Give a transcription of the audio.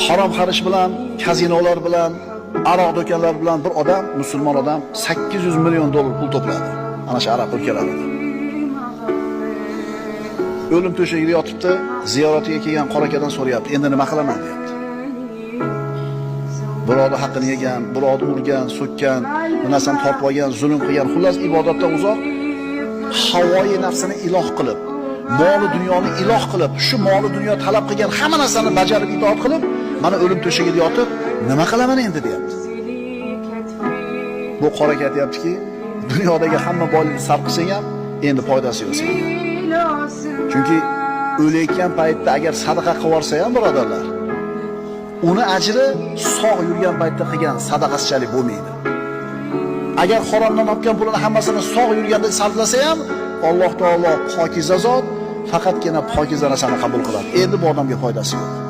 harom xarish bilan, kazinolar bilan, aroq do'konlar bilan bir odam, musulmon odam 800 million dollar pul to'pladi. Ana shu aroq do'konlarida. O'lim to'shagida yotibdi, ziyoratiga kelgan qora akadan so'rayapti, endi nima qilaman deyapti. Birovning haqqini yegan, birovni urgan, so'kkan, bu narsani tortib olgan, zulm qilgan, xullas ibodatdan uzoq, havoyi nafsini iloh qilib, moli dunyoni iloh qilib, shu moli dunyo talab qilgan hamma narsani bajarib itoat qilib, mana o'lim to'shagida yotib, nima qilaman endi deyapti. Bu qora aka aytayaptiki, dunyodagi hamma boylikni sarf qilsang ham endi foydasi yo'q senga. Chunki o'layotgan paytda agar sadaqa qilib yorsa ham birodarlar, uni ajri sog' yurgan paytda qilgan sadaqasichalik bo'lmaydi. Agar haromdan olgan pulini hammasini sog' yurganda sarflasa ham, Alloh taolo pokiza zot, faqatgina pokiza narsani qabul qiladi. Endi bu odamga foydasi yo'q.